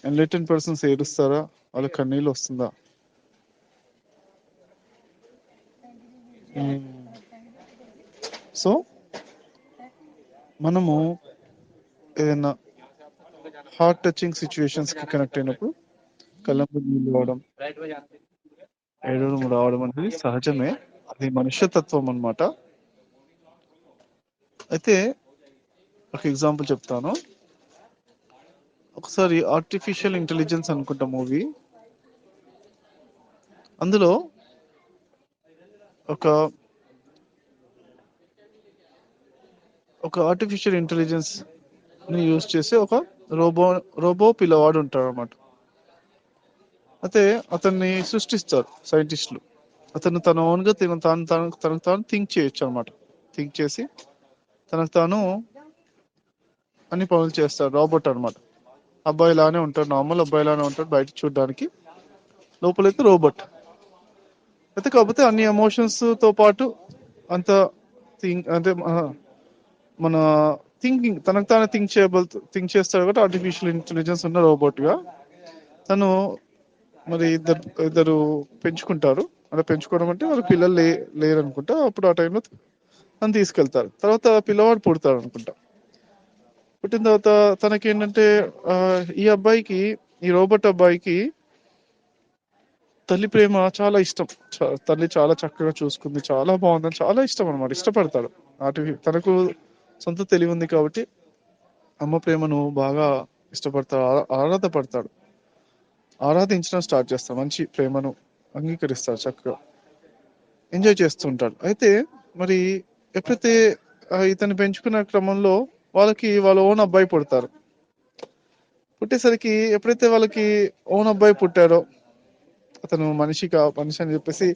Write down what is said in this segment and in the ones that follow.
Enlightened persons ఏడుస్తారా? వాళ్ళ కన్నీళ్ళు వస్తుందా? సో మనము ఏదైనా హార్ట్ టచింగ్ సిచ్యువేషన్స్ కి కనెక్ట్ అయినప్పుడు కళ్ళంపు నీళ్ళు రావడం, ఏడవడం రావడం అనేది సహజమే. అది మనుష్యతత్వం అన్నమాట. అయితే ఒక ఎగ్జాంపుల్ చెప్తాను. ఒకసారి ఆర్టిఫిషియల్ ఇంటెలిజెన్స్ అనుకుంటా మూవీ, అందులో ఒక ఒక ఆర్టిఫిషియల్ ఇంటెలిజెన్స్ ని యూజ్ చేసి ఒక రోబో పిల్లవాడు ఉంటాడు అనమాట. అయితే అతన్ని సృష్టిస్తారు సైంటిస్టులు. అతను తన ఓన్ గా తనకు తాను థింక్ చేయొచ్చు అనమాట. థింక్ చేసి తనకు తాను అన్ని పనులు చేస్తాడు. రోబోట్ అనమాట. అబ్బాయి లానే ఉంటాడు, నార్మల్ అబ్బాయి లానే ఉంటాడు బయట చూడడానికి, లోపలైతే రోబోట్. అయితే కాకపోతే అన్ని ఎమోషన్స్ తో పాటు అంత అంటే మన థింకింగ్ తనకు తానే థింక్ చేస్తాడు కాబట్టి ఆర్టిఫిషియల్ ఇంటెలిజెన్స్ ఉన్న రోబోట్ గా తను. మరి ఇద్దరు పెంచుకుంటారు. అలా పెంచుకోవడం అంటే వాళ్ళ పిల్లలు లేరు అనుకుంటా. అప్పుడు ఆ టైంలో తను తీసుకెళ్తారు. తర్వాత పిల్లవాడు పుడతాడు అనుకుంటా. పుట్టిన తర్వాత తనకేంటంటే ఈ అబ్బాయికి, ఈ రోబోట్ అబ్బాయికి తల్లి ప్రేమ చాలా ఇష్టం. తల్లి చాలా చక్కగా చూసుకుంది, చాలా బాగుందని చాలా ఇష్టం అనమాట. ఇష్టపడతాడు. తనకు సొంత తెలివి ఉంది కాబట్టి అమ్మ ప్రేమను బాగా ఇష్టపడతాడు, ఆరాధపడతాడు. ఆరాధించడం స్టార్ట్ చేస్తాడు. మంచి ప్రేమను అంగీకరిస్తాడు, చక్కగా ఎంజాయ్ చేస్తూ ఉంటాడు. అయితే మరి ఎప్పుడైతే ఇతన్ని పెంచుకున్న క్రమంలో వాళ్ళ ఓన్ అబ్బాయి పుడతారు. పుట్టేసరికి ఎప్పుడైతే వాళ్ళకి ఓన్ అబ్బాయి పుట్టారో, అతను మనిషి అని చెప్పేసి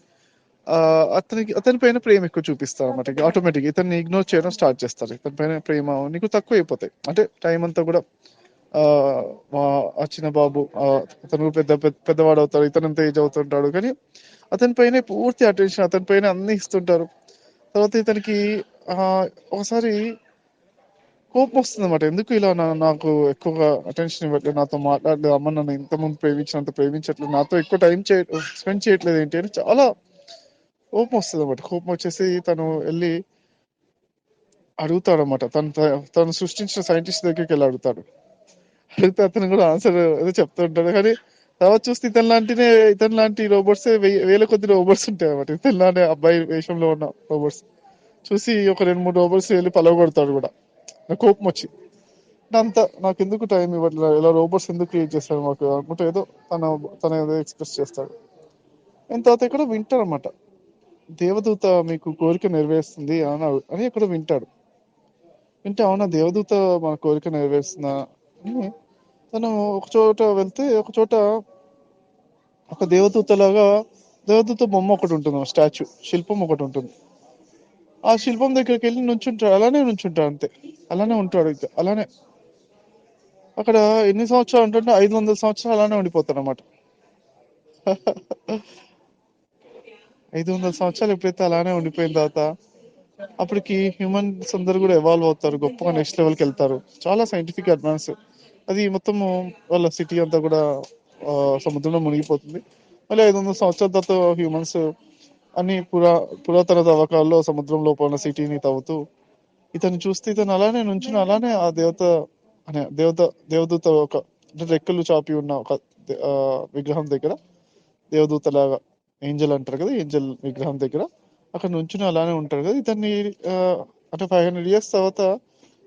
అతని పైన ప్రేమ ఎక్కువ చూపిస్తారు అనమాట. ఆటోమేటిక్ ఇతన్ని ఇగ్నోర్ చేయడం స్టార్ట్ చేస్తారు. ఇతని పైన ప్రేమ నీకు తక్కువ అయిపోతాయి. అంటే టైం అంతా కూడా ఆ చిన్న బాబు అతను పెద్దవాడు అవుతాడు, ఇతనంతా ఏజ్ అవుతుంటాడు, కానీ అతని పైన పూర్తి అటెన్షన్, అతని పైన అన్ని ఇస్తుంటారు. తర్వాత ఇతనికి ఒకసారి కోపం వస్తుంది అనమాట. ఎందుకు ఇలా నాకు ఎక్కువగా అటెన్షన్ ఇవ్వట్లేదు, నాతో మాట్లాడలేదు, అమ్మ నన్ను ఇంతకుముందు ప్రేమించినంత ప్రేమించట్లేదు, నాతో ఎక్కువ టైం స్పెండ్ చేయట్లేదు ఏంటి అని చాలా కోపం వస్తుంది అనమాట. కోపం వచ్చేసి తను వెళ్ళి అడుగుతాడు అనమాట. తను సృష్టించిన సైంటిస్ట్ దగ్గరికి వెళ్ళి అడుగుతాడు. అడిగితే అతను కూడా ఆన్సర్ ఏదో చెప్తూ ఉంటాడు. కానీ తర్వాత చూస్తే ఇతని లాంటి రోబోట్స్ వేల కొద్ది రోబోట్స్ ఉంటాయి అనమాట. ఇతని లాంటి అబ్బాయి వేషంలో ఉన్న రోబోట్స్ చూసి ఒక 2-3 రోబోట్స్ వెళ్ళి పలవగొడతాడు కూడా. నాకు కోపం వచ్చి నాకు ఎందుకు టైం ఇవ్వట్లేదు, ఇలా రోబోట్స్ ఎందుకు క్రియేట్ చేస్తాడు మాకు అనుకుంటే ఏదో తన ఏదో ఎక్స్ప్రెస్ చేస్తాడు. అండ్ తర్వాత ఇక్కడ వింటాడు అనమాట. దేవదూత మీకు కోరిక నెరవేరుస్తుంది అని ఇక్కడ వింటాడు. వింటే అవునా దేవదూత మన కోరిక నెరవేరుస్తుందా అని తను ఒక చోట వెళ్తే, ఒక చోట ఒక దేవదూత బొమ్మ ఒకటి ఉంటుంది, స్టాచ్యూ శిల్పం ఒకటి ఉంటుంది. ఆ శిల్పం దగ్గరికి వెళ్ళి నుంచుంటాడు. అలానే నుంచుంటాడు, అంతే అలానే ఉంటాడు. ఇంకా అలానే అక్కడ ఎన్ని సంవత్సరాలు ఉంటుంటే 500 సంవత్సరాలు అలానే ఉండిపోతాడు అనమాట. 500 సంవత్సరాలు ఎప్పుడైతే అలానే ఉండిపోయిన తర్వాత అప్పటికి హ్యూమన్స్ అందరు కూడా ఎవాల్వ్ అవుతారు, గొప్పగా నెక్స్ట్ లెవెల్కి వెళ్తారు. చాలా సైంటిఫిక్ అడ్వాన్స్. అది మొత్తము వాళ్ళ సిటీ అంతా కూడా సముద్రంలో మునిగిపోతుంది. మళ్ళీ 500 సంవత్సరాల తర్వాత హ్యూమన్స్ అన్ని పురాతన తవ్వకాల్లో సముద్రం లోపల ఉన్న సిటీని తవ్వుతూ ఇతను చూస్తే ఇతను అలానే నుంచుని అలానే ఆ దేవదూత ఒక రెక్కలు చాపి ఉన్న ఒక విగ్రహం దగ్గర, దేవదూత లాగా ఏంజల్ అంటారు కదా, ఏంజల్ విగ్రహం దగ్గర అక్కడ నుంచుని అలానే ఉంటారు కదా. ఇతన్ని అంటే 500 years తర్వాత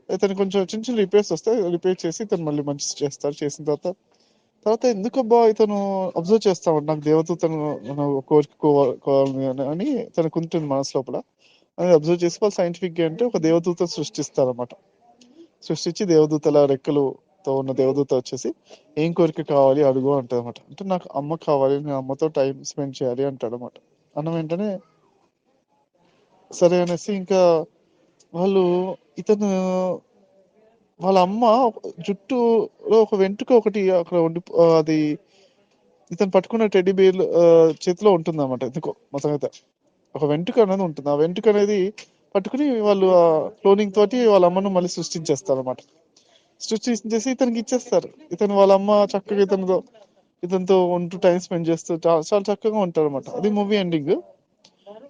ఇతను కొంచెం చిన్న చిన్న రిపేర్స్ వస్తాయి. రిపేర్ చేసి ఇతను మళ్ళీ మంచి చేస్తారు. చేసిన తర్వాత ఎందుకబ్బా ఇతను అబ్జర్వ్ చేస్తాడు, నాకు దేవదూతను కోరుకోవాలి అని తనకు ఉంటుంది మనసు లోపల. అని అబ్జర్వ్ చేసి వాళ్ళు సైంటిఫిక్ గా అంటే ఒక దేవదూత సృష్టిస్తారన్నమాట. సృష్టించి దేవదూతల రెక్కలుతో ఉన్న దేవదూత వచ్చేసి ఏం కోరిక కావాలి అడుగు అంటది అనమాట. అంటే నాకు అమ్మ కావాలి, నేను అమ్మతో టైం స్పెండ్ చేయాలి అంటాడు అనమాట. అన్న వెంటనే సరే అనేసి ఇంకా ఇతను వాళ్ళ అమ్మ జుట్టులో ఒక వెంట్రుక ఒకటి అక్కడ అది ఇతను పట్టుకున్న టెడ్డీ బేర్ చేతిలో ఉంటుంది అనమాట. ఎందుకో మొత్తం అయితే ఒక వెంట్రుక అనేది ఉంటుంది. ఆ వెంట్రుక అనేది పట్టుకుని వాళ్ళు క్లోనింగ్ తోటి వాళ్ళ అమ్మను మళ్ళీ సృష్టించేస్తారు అనమాట. సృష్టించేసి ఇతనికి ఇచ్చేస్తారు. ఇతను వాళ్ళ అమ్మ చక్కగా ఇతనితో ఉంటూ టైం స్పెండ్ చేస్తూ చాలా చాలా చక్కగా ఉంటారు అనమాట. అది మూవీ ఎండింగ్.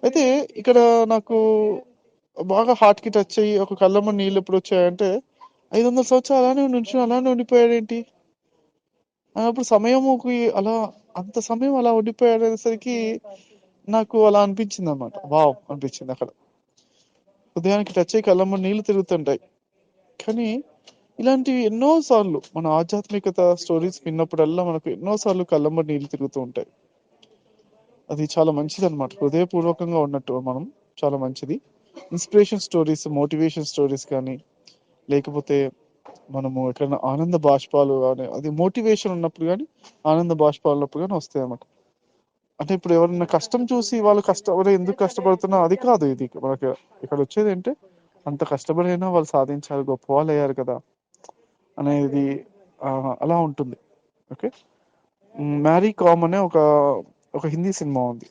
అయితే ఇక్కడ నాకు బాగా హార్ట్ కి టచ్ అయ్యి ఒక కళ్ళమ్మ నీళ్ళు ఎప్పుడు వచ్చాయంటే 500 సంవత్సరాలు అలానే నుంచుని అలానే ఉండిపోయాడేంటి అన్నప్పుడు సమయముకి అలా అంత సమయం అలా ఉండిపోయాడు అనేసరికి నాకు అలా అనిపించింది అనమాట. వావ్ అనిపించింది అక్కడ. ఉదయానికి టచ్ అయ్యి కళ్ళమ్మ నీళ్లు తిరుగుతుంటాయి. కానీ ఇలాంటివి ఎన్నో సార్లు మన ఆధ్యాత్మికత స్టోరీస్ విన్నప్పుడల్లా మనకు ఎన్నో సార్లు కళ్ళమ్మ నీళ్లు తిరుగుతూ ఉంటాయి. అది చాలా మంచిది అనమాట. హృదయపూర్వకంగా ఉన్నట్టు మనం చాలా మంచిది. ఇన్స్పిరేషన్ స్టోరీస్, మోటివేషన్ స్టోరీస్ కానీ లేకపోతే మనము ఎక్కడైనా ఆనంద బాష్పాలు కానీ అది మోటివేషన్ ఉన్నప్పుడు కానీ ఆనంద బాష్పాలు ఉన్నప్పుడు కానీ వస్తాయి అన్నమాట. అంటే ఇప్పుడు ఎవరైనా కష్టం చూసి వాళ్ళు ఎందుకు కష్టపడుతున్నా అది కాదు. ఇది మనకి ఇక్కడ వచ్చేది ఏంటంటే అంత కష్టపడినా వాళ్ళు సాధించారు, గొప్ప వాళ్ళు అయ్యారు కదా అనేది అలా ఉంటుంది. ఓకే, మ్యారీ కామ్ అనే ఒక హిందీ సినిమా ఉంది.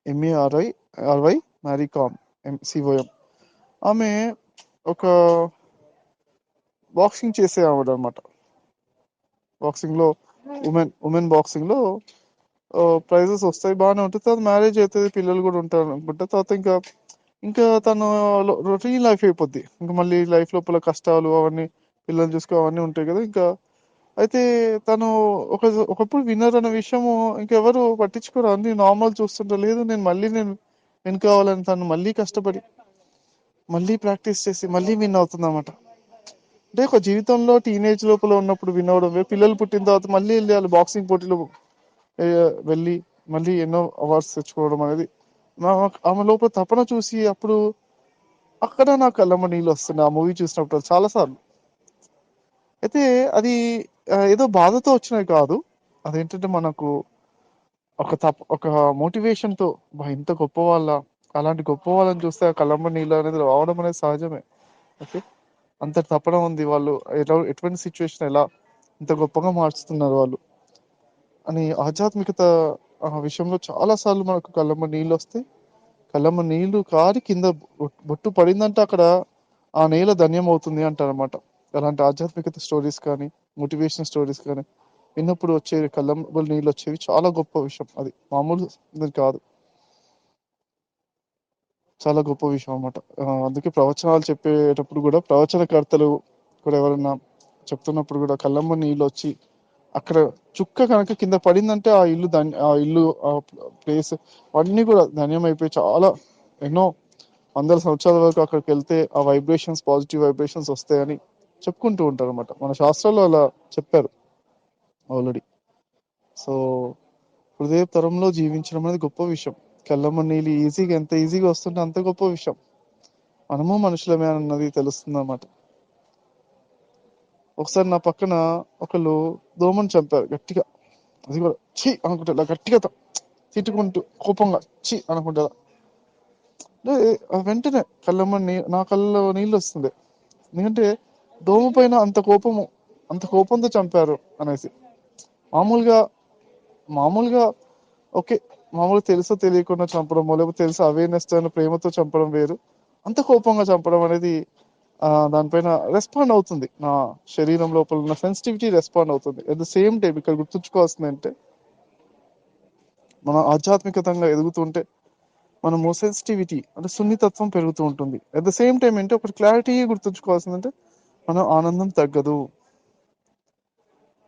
ఎంఏఆర్ఐ మ్యారీ కామ్ MCOM. ఆమె ఒక బాక్సింగ్ చేసే ఆవిడ అనమాట. బాక్సింగ్ లో ఉమెన్ బాక్సింగ్ లో ప్రైజెస్ వస్తాయి, బాగానే ఉంటుంది. తర్వాత మ్యారేజ్ అవుతుంది, పిల్లలు కూడా ఉంటారు అనుకుంటా. తర్వాత ఇంకా తను రొటీన్ లైఫ్ అయిపోద్ది. ఇంకా మళ్ళీ లైఫ్ లోపల కష్టాలు అవన్నీ పిల్లలు చూసుకో అవన్నీ ఉంటాయి కదా. ఇంకా అయితే తను ఒకప్పుడు విన్నర్ అనే విషయము ఇంకెవరు పట్టించుకోరు, అన్ని నార్మల్ చూస్తుంటారు. లేదు నేను కావాలని తను మళ్ళీ కష్టపడి మళ్ళీ ప్రాక్టీస్ చేసి మళ్ళీ విన్ అవుతుంది అన్నమాట. అంటే ఒక జీవితంలో టీనేజ్ లోపల ఉన్నప్పుడు విన్ అవడం, పిల్లలు పుట్టిన తర్వాత మళ్ళీ వెళ్ళి వాళ్ళు బాక్సింగ్ పోటీలు వెళ్ళి మళ్ళీ ఎన్నో అవార్డ్స్ తెచ్చుకోవడం అనేది ఆమె లోపల తపన చూసి అప్పుడు అక్కడ నా కళ్ళమ్మ నీళ్ళు వస్తున్నాయి ఆ మూవీ చూసినప్పుడు చాలా సార్లు. అయితే అది ఏదో బాధతో వచ్చినవి కాదు. అదేంటంటే మనకు ఒక మోటివేషన్ తో ఇంత గొప్ప అలాంటి గొప్ప వాళ్ళని చూస్తే ఆ కళ్ళమ్మ నీళ్ళు అనేది రావడం అనేది సహజమే. ఓకే, అంత తపన ఉంది, వాళ్ళు ఎటువంటి సిచ్యువేషన్ ఎలా ఇంత గొప్పగా మార్చుతున్నారు వాళ్ళు అని ఆధ్యాత్మికత విషయంలో చాలా సార్లు మనకు కళ్ళమ్మ నీళ్ళు వస్తాయి. కళ్ళమ్మ నీళ్లు కారి కింద బొట్టు పడిందంటే అక్కడ ఆ నేల ధన్యం అవుతుంది అంటారనమాట. అలాంటి ఆధ్యాత్మికత స్టోరీస్ కానీ మోటివేషన్ స్టోరీస్ కానీ విన్నప్పుడు వచ్చే కళ్ళమ్మ నీళ్ళు వచ్చేవి చాలా గొప్ప విషయం. అది మామూలు కాదు, చాలా గొప్ప విషయం అన్నమాట. అందుకే ప్రవచనాలు చెప్పేటప్పుడు కూడా ప్రవచనకర్తలు కూడా ఎవరైనా చెప్తున్నప్పుడు కూడా కళ్ళమ్మ నీళ్ళు వచ్చి అక్కడ చుక్క కనుక కింద పడిందంటే ఆ ఇల్లు ఆ ప్లేస్ అన్నీ కూడా ధన్యం అయిపోయి చాలా ఎన్నో వందల సంవత్సరాల వరకు అక్కడికి వెళ్తే ఆ పాజిటివ్ వైబ్రేషన్స్ వస్తాయని చెప్పుకుంటూ ఉంటారు అనమాట. మన శాస్త్రాల్లో అలా చెప్పారు ఆల్రెడీ. సో హృదయ తరంలో జీవించడం అనేది గొప్ప విషయం. కళ్ళమ్మ నీళ్ళు ఎంత ఈజీగా వస్తుంటే అంత గొప్ప విషయం. మనము మనుషులమే అన్నది తెలుస్తుంది అన్నమాట. ఒకసారి నా పక్కన ఒకళ్ళు దోమను చంపారు గట్టిగా. అది కూడా ఛీ అనుకుంటా ఇలా గట్టిగా తిట్టుకుంటూ కోపంగా ఛీ అనుకుంటా. వెంటనే నా కళ్ళలో నీళ్ళు వస్తుంది. ఎందుకంటే దోమ పైన అంత కోపంతో చంపారు అనేసి. మామూలుగా ఓకే, మామూలుగా తెలుసో తెలియకుండా చంపడమో లేకపోతే తెలుసు అవేర్నెస్ తో ప్రేమతో చంపడం వేరు. అంత కోపంగా చంపడం అనేది దానిపైన రెస్పాండ్ అవుతుంది. నా శరీరం లోపల ఉన్న సెన్సిటివిటీ రెస్పాండ్ అవుతుంది. అట్ ద సేమ్ టైం ఇక్కడ గుర్తుంచుకోవాల్సింది అంటే మన ఆధ్యాత్మికతంగా ఎదుగుతుంటే మనము సెన్సిటివిటీ అంటే సున్నితత్వం పెరుగుతూ ఉంటుంది. అట్ ద సేమ్ టైం అంటే ఒకటి క్లారిటీ గుర్తుంచుకోవాల్సిందంటే మనం ఆనందం తగ్గదు,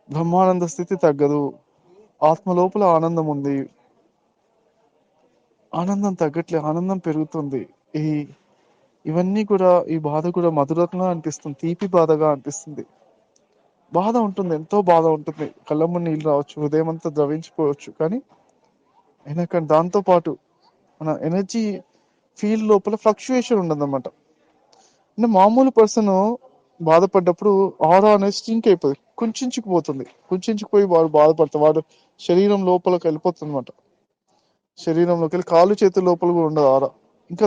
బ్రహ్మానంద స్థితి తగ్గదు. ఆత్మ లోపల ఆనందం ఉంది, ఆనందం తగ్గట్లే, ఆనందం పెరుగుతుంది. ఈ ఇవన్నీ కూడా ఈ బాధ కూడా మధురంగా అనిపిస్తుంది, తీపి బాధగా అనిపిస్తుంది. బాధ ఉంటుంది, ఎంతో బాధ ఉంటుంది, కళ్ళమ్మ నీళ్ళు రావచ్చు, హృదయం అంతా ద్రవించిపోవచ్చు. కానీ అయినా కానీ దాంతో పాటు మన ఎనర్జీ ఫీల్డ్ లోపల ఫ్లక్చుయేషన్ ఉండదన్నమాట. అంటే మామూలు పర్సన్ బాధపడ్డప్పుడు ఆరా అనేది స్టింక్ అయిపోయి కుంచుకుపోయి వాడు బాధపడతాడు. వాడు శరీరం లోపలికి వెళ్ళిపోతుంది అనమాట. శరీరంలోకి వెళ్ళి కాళ్ళు చేతుల లోపల కూడా ఉండదు ఆరా. ఇంకా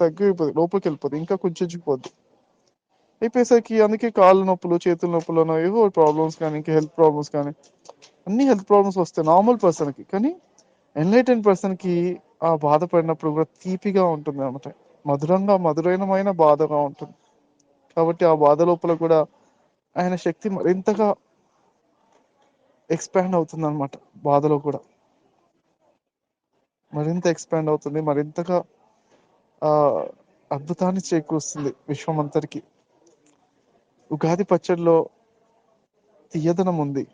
తగ్గిపోతుంది, లోపలికి వెళ్ళిపోతుంది, ఇంకా కుంచుకుపోద్ది అయిపోయేసరికి. అందుకే కాళ్ళ నొప్పులు, చేతుల నొప్పులు ఏవో ప్రాబ్లమ్స్ కానీ ఇంకా హెల్త్ ప్రాబ్లమ్స్ కానీ అన్ని హెల్త్ ప్రాబ్లమ్స్ వస్తాయి నార్మల్ పర్సన్ కి. కానీ ఎన్లైటెన్ పర్సన్ కి ఆ బాధపడినప్పుడు కూడా తీపిగా ఉంటుంది అనమాట. మధురైనమైన బాధగా ఉంటుంది. కాబట్టి ఆ బాధ లోపల కూడా ఆయన శక్తి మరింతగా ఎక్స్పాండ్ అవుతుంది అనమాట. బాధలో కూడా మరింత ఎక్స్పాండ్ అవుతుంది, మరింతగా ఆ అద్భుతాన్ని చేకూరుస్తుంది విశ్వమంతరికి. ఉగాది పచ్చడిలో తీయదనం ఉంది,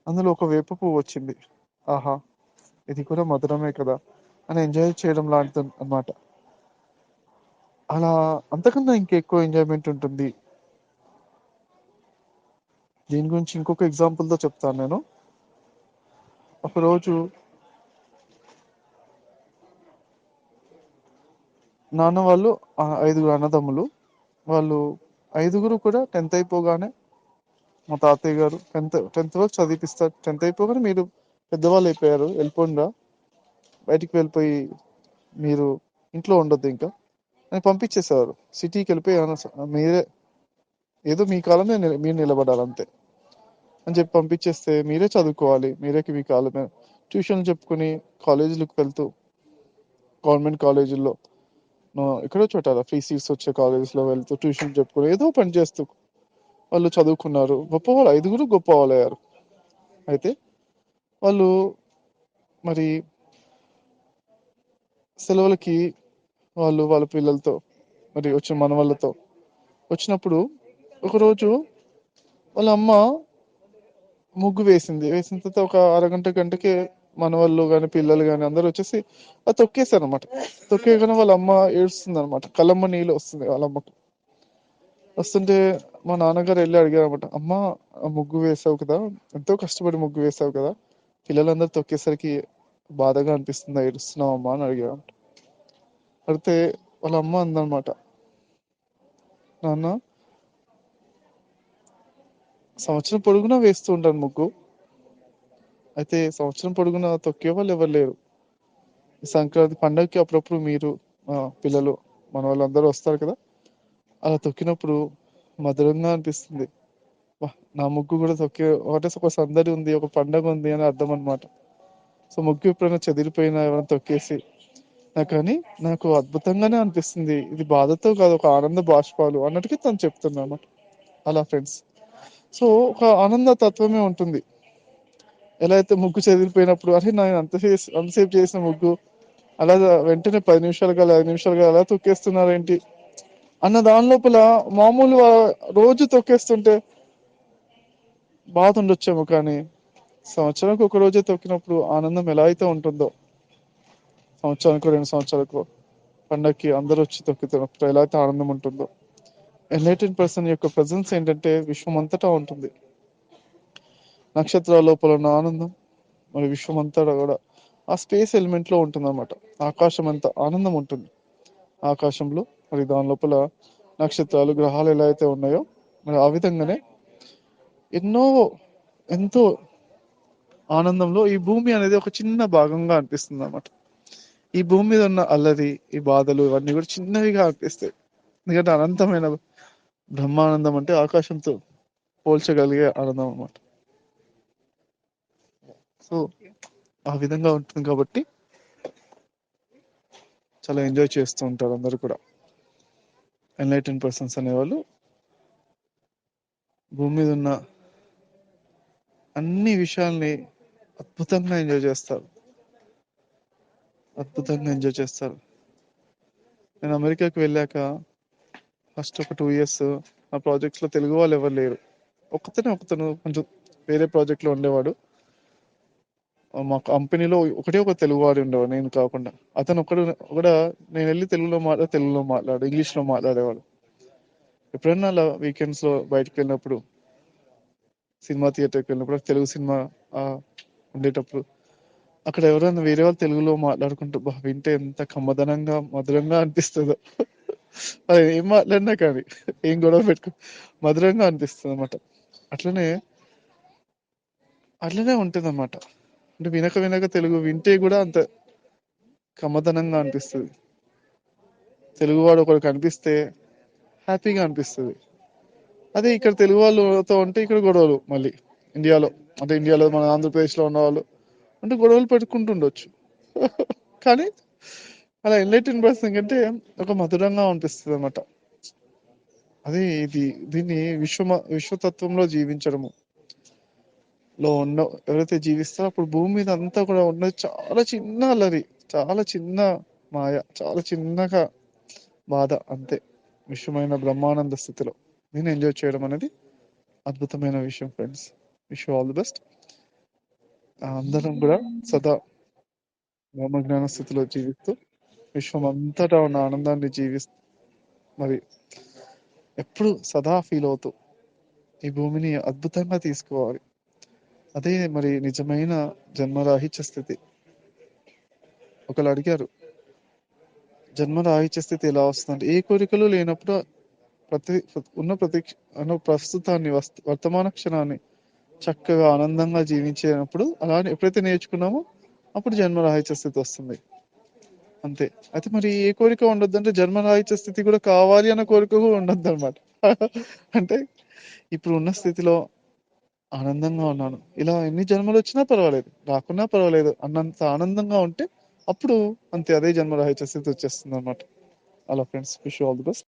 అందులో ఒక వేప పువ్వు వచ్చింది, ఆహా ఇది కూడా మధురమే కదా అని ఎంజాయ్ చేయడం లాంటిది అన్నమాట. అలా అంతకన్నా ఇంకెక్కువ ఎంజాయ్మెంట్ ఉంటుంది. దీని గురించి ఇంకొక ఎగ్జాంపుల్తో చెప్తాను నేను. ఒకరోజు నాన్న వాళ్ళు 5గురు అన్నదమ్ములు. వాళ్ళు 5గురు కూడా 10th అయిపోగానే మా తాతయ్య గారు 10th వరకు చదివిపిస్తారు. 10th అయిపోగానే మీరు పెద్దవాళ్ళు అయిపోయారు, వెళ్ళిపోండా, బయటికి వెళ్ళిపోయి మీరు ఇంట్లో ఉండొద్దు ఇంకా అని పంపించేసేవారు. సిటీకి వెళ్ళిపోయి మీరే ఏదో మీ కాలం మీద మీరు నిలబడాలి అంతే అని చెప్పి పంపించేస్తే, మీరే చదువుకోవాలి, మీరే మీ కాలం మీద ట్యూషన్లు చెప్పుకుని కాలేజీలకు వెళ్తూ, గవర్నమెంట్ కాలేజీల్లో ఎక్కడో చోట ఫ్రీ సీట్స్ వచ్చే కాలేజెస్లో వెళ్తూ ట్యూషన్ చెప్పుకుని ఏదో పని చేస్తూ వాళ్ళు చదువుకున్నారు. గొప్పవాళ్ళు, 5గురు గొప్పవాళ్ళు అయ్యారు. అయితే వాళ్ళు మరి సెలవులకి వాళ్ళు వాళ్ళ పిల్లలతో మరి వచ్చిన మనవాళ్ళతో వచ్చినప్పుడు ఒకరోజు వాళ్ళ అమ్మ ముగ్గు వేసిన తర్వాత ఒక అరగంట గంటకే మనవాళ్ళు కానీ పిల్లలు కానీ అందరూ వచ్చేసి అది తొక్కేశారు అనమాట. తొక్కేయగానే వాళ్ళ అమ్మ ఏడుస్తుంది అనమాట, కళ్ళమ్మ నీళ్ళు వస్తుంది వాళ్ళ అమ్మకు. వస్తుంటే మా నాన్నగారు వెళ్ళి అడిగారు అనమాట, అమ్మ ఆ ముగ్గు వేసావు కదా, ఎంతో కష్టపడి ముగ్గు వేసావు కదా, పిల్లలందరూ తొక్కేసరికి బాధగా అనిపిస్తుందా, ఏడుస్తున్నావు అమ్మా అని అడిగారు. అడిగితే వాళ్ళ అమ్మ అందనమాట, నాన్న సంవత్సరం పొడుగునా వేస్తూ ఉంటాను ముగ్గు, అయితే సంవత్సరం పొడుగునా తొక్కే వాళ్ళు ఎవరు లేరు. సంక్రాంతి పండగకి అప్పుడప్పుడు మీరు పిల్లలు మన వాళ్ళందరూ వస్తారు కదా, అలా తొక్కినప్పుడు మధురంగా అనిపిస్తుంది. నా ముగ్గు కూడా తొక్కే ఒకటే ఒక సందడి ఉంది, ఒక పండగ ఉంది అని అర్థం అనమాట. సో ముగ్గు ఎప్పుడైనా చెదిరిపోయినా ఎవరైనా తొక్కేసి కానీ నాకు అద్భుతంగానే అనిపిస్తుంది, ఇది బాధతో కాదు, ఒక ఆనంద బాష్పాలు అన్నట్టుగా తను చెప్తున్నా. అలా ఫ్రెండ్స్, సో ఒక ఆనంద తత్వమే ఉంటుంది. ఎలా అయితే ముగ్గు చెదిరిపోయినప్పుడు అరే నేను అంతసేపు చేసిన ముగ్గు అలా వెంటనే 10 నిమిషాలుగా 5 నిమిషాలుగా అలా తొక్కేస్తున్నారేంటి అన్న దాని లోపల, మామూలు రోజు తొక్కేస్తుంటే బాధ ఉండొచ్చేమో, కానీ సంవత్సరానికి ఒక రోజే తొక్కినప్పుడు ఆనందం ఎలా అయితే ఉంటుందో, సంవత్సరానికి 2 సంవత్సరాలకు పండగకి అందరూ వచ్చి తొక్కుతున్నప్పుడు ఎలా అయితే ఆనందం ఉంటుందో, ఎన్లైటెడ్ పర్సన్ యొక్క ప్రజెన్స్ ఏంటంటే విశ్వం అంతటా ఉంటుంది. నక్షత్రాల లోపల ఉన్న ఆనందం మరి విశ్వం అంతటా కూడా ఆ స్పేస్ ఎలిమెంట్ లో ఉంటుంది అనమాట. ఆకాశం అంతా ఆనందం ఉంటుంది ఆకాశంలో, మరి దాని లోపల నక్షత్రాలు గ్రహాలు ఎలా అయితే ఉన్నాయో మరి ఆ విధంగానే ఎంతో ఆనందంలో ఈ భూమి అనేది ఒక చిన్న భాగంగా అనిపిస్తుంది అన్నమాట. ఈ భూమి మీద ఉన్న అల్లరి, ఈ బాధలు ఇవన్నీ కూడా చిన్నవిగా అనిపిస్తాయి. ఎందుకంటే అనంతమైన బ్రహ్మానందం అంటే ఆకాశంతో పోల్చగలిగే ఆనందం అన్నమాట. సో ఆ విధంగా ఉంటుంది కాబట్టి చాలా ఎంజాయ్ చేస్తూ ఉంటారు అందరూ కూడా. ఎన్లైటెన్ పర్సన్స్ అనేవాళ్ళు భూమి మీద ఉన్న అన్ని విషయాల్ని అద్భుతంగా ఎంజాయ్ చేస్తారు, అద్భుతంగా ఎంజాయ్ చేస్తారు. నేను అమెరికాకి వెళ్ళాక ఫస్ట్ ఒక 2 years ఆ ప్రాజెక్ట్స్లో తెలుగు వాళ్ళు ఎవరు లేరు. ఒకతను కొంచెం వేరే ప్రాజెక్ట్లో ఉండేవాడు. మా కంపెనీలో ఒకటే ఒక తెలుగువాడు ఉండేవాడు, నేను కాకుండా. అతను కూడా నేను వెళ్ళి తెలుగులో మాట్లాడు, ఇంగ్లీష్లో మాట్లాడేవాడు. ఎప్పుడైనా అలా వీకెండ్స్లో బయటకు వెళ్ళినప్పుడు, సినిమా థియేటర్కి వెళ్ళినప్పుడు, తెలుగు సినిమా ఉండేటప్పుడు అక్కడ ఎవరైనా వేరే వాళ్ళు తెలుగులో మాట్లాడుకుంటూ వింటే ఎంత కమ్మదనంగా మధురంగా అనిపిస్తుందో. అది ఏం మాట్లాడినా కానీ, ఏం గొడవ మధురంగా అనిపిస్తుంది అనమాట. అట్లనే ఉంటుంది అనమాట. అంటే వినక వినక తెలుగు వింటే కూడా అంత కమ్మదనంగా అనిపిస్తుంది. తెలుగువాడు ఒకరు కనిపిస్తే హ్యాపీగా అనిపిస్తుంది. అదే ఇక్కడ తెలుగు వాళ్ళతో ఉంటే ఇక్కడ గొడవలు, మళ్ళీ ఇండియాలో మన ఆంధ్రప్రదేశ్లో ఉన్న వాళ్ళు అంటే గొడవలు పెట్టుకుంటుండొచ్చు. కానీ అలా ఎన్లైటెన్ పర్సన్ కంటే ఒక మధురంగా అనిపిస్తుంది అనమాట. అదే దీన్ని విశ్వతత్వంలో జీవించడము లో ఉన్న ఎవరైతే జీవిస్తారో అప్పుడు భూమి మీద అంతా కూడా ఉన్నది చాలా చిన్న అల్లరి, చాలా చిన్న మాయ, చాలా చిన్నగా బాధ అంతే. విశ్వమైన బ్రహ్మానంద స్థితిలో నేను ఎంజాయ్ చేయడం అనేది అద్భుతమైన విషయం friends. Wish all the best. అందరం కూడా సదా బ్రహ్మజ్ఞాన స్థితిలో జీవిస్తూ విశ్వం అంతటా ఉన్న ఆనందాన్ని మరి ఎప్పుడు సదా ఫీల్ అవుతూ ఈ భూమిని అద్భుతంగా తీసుకోవాలి. అదే మరి నిజమైన జన్మరాహిత్య స్థితి. ఒకళ్ళు అడిగారు, జన్మరాహిత్య స్థితి ఎలా వస్తుందంటే, ఏ కోరికలు లేనప్పుడు ఉన్న ప్రస్తుతాన్ని వర్తమాన క్షణాన్ని చక్కగా ఆనందంగా జీవించేటప్పుడు అలానే ఎప్పుడైతే నేర్చుకున్నామో అప్పుడు జన్మరాహిత్య స్థితి వస్తుంది అంతే. అయితే మరి ఏ కోరిక ఉండొద్దు అంటే జన్మరాహిత్య స్థితి కూడా కావాలి అన్న కోరిక కూడా ఉండొద్దు అనమాట. అంటే ఇప్పుడు ఉన్న స్థితిలో ఆనందంగా ఉన్నాను, ఇలా ఎన్ని జన్మలు వచ్చినా పర్వాలేదు, రాకున్నా పర్వాలేదు అన్నంత ఆనందంగా ఉంటే అప్పుడు అంతే, అదే జన్మరాహిత్య స్థితి వచ్చేస్తుంది అనమాట. అలా friends, wish all the best.